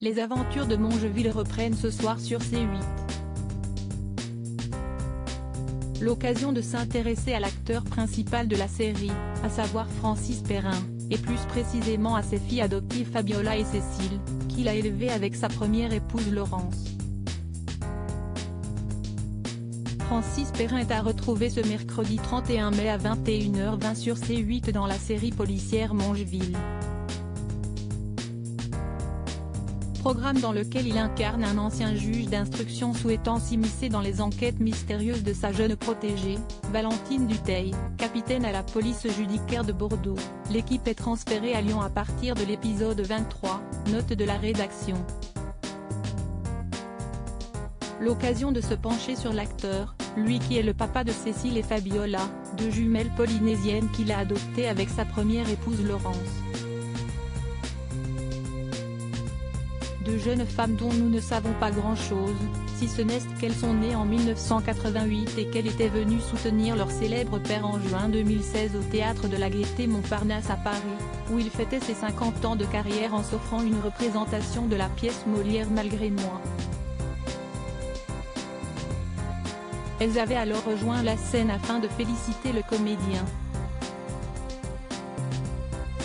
Les aventures de Mongeville reprennent ce soir sur C8. L'occasion de s'intéresser à l'acteur principal de la série, à savoir Francis Perrin, et plus précisément à ses filles adoptives Fabiola et Cécile, qu'il a élevées avec sa première épouse Laurence. Francis Perrin est à retrouver ce mercredi 31 mai à 21h20 sur C8 dans la série policière Mongeville. Programme dans lequel il incarne un ancien juge d'instruction souhaitant s'immiscer dans les enquêtes mystérieuses de sa jeune protégée, Valentine Dutheil, capitaine à la police judiciaire de Bordeaux. L'équipe est transférée à Lyon à partir de l'épisode 23, note de la rédaction. L'occasion de se pencher sur l'acteur, lui qui est le papa de Cécile et Fabiola, deux jumelles polynésiennes qu'il a adoptées avec sa première épouse Laurence. Deux jeunes femmes dont nous ne savons pas grand-chose, si ce n'est qu'elles sont nées en 1988 et qu'elles étaient venues soutenir leur célèbre père en juin 2016 au Théâtre de la Gaîté Montparnasse à Paris, où il fêtait ses 50 ans de carrière en s'offrant une représentation de la pièce Molière Malgré moi. Elles avaient alors rejoint la scène afin de féliciter le comédien.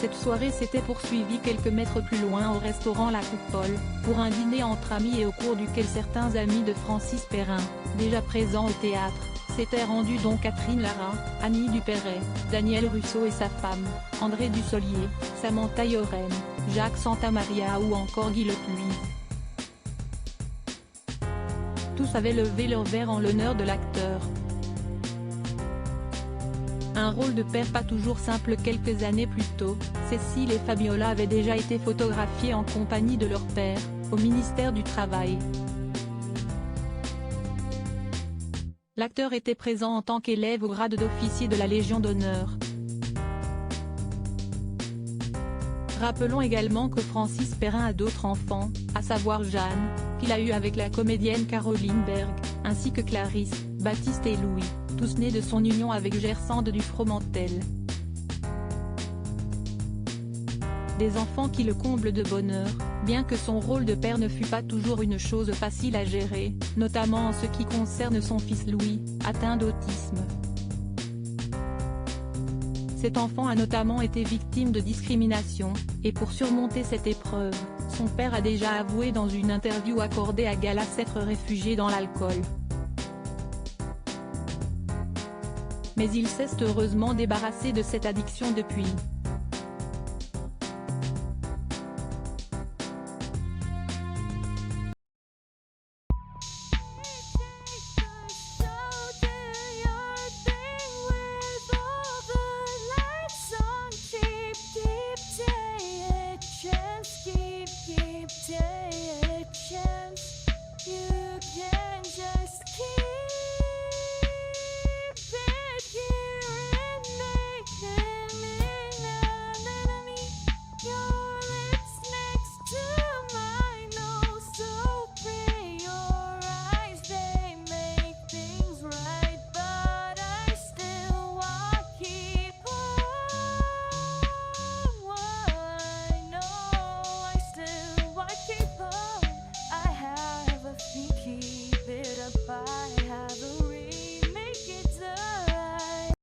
Cette soirée s'était poursuivie quelques mètres plus loin au restaurant La Coupole, pour un dîner entre amis et au cours duquel certains amis de Francis Perrin, déjà présents au théâtre, s'étaient rendus dont Catherine Lara, Annie Dupéret, Daniel Russo et sa femme, André Dussolier, Samantha Yorem, Jacques Santamaria ou encore Guy Lepuis. Tous avaient levé leur verre en l'honneur de l'acteur. Un rôle de père pas toujours simple. Quelques années plus tôt, Cécile et Fabiola avaient déjà été photographiées en compagnie de leur père, au ministère du Travail. L'acteur était présent en tant qu'élève au grade d'officier de la Légion d'honneur. Rappelons également que Francis Perrin a d'autres enfants, à savoir Jeanne, qu'il a eue avec la comédienne Caroline Berg, ainsi que Clarisse, Baptiste et Louis, tous nés de son union avec Gersande du Fromentel. Des enfants qui le comblent de bonheur, bien que son rôle de père ne fût pas toujours une chose facile à gérer, notamment en ce qui concerne son fils Louis, atteint d'autisme. Cet enfant a notamment été victime de discrimination, et pour surmonter cette épreuve, son père a déjà avoué dans une interview accordée à Gala s'être réfugié dans l'alcool. Mais il s'est heureusement débarrassé de cette addiction depuis.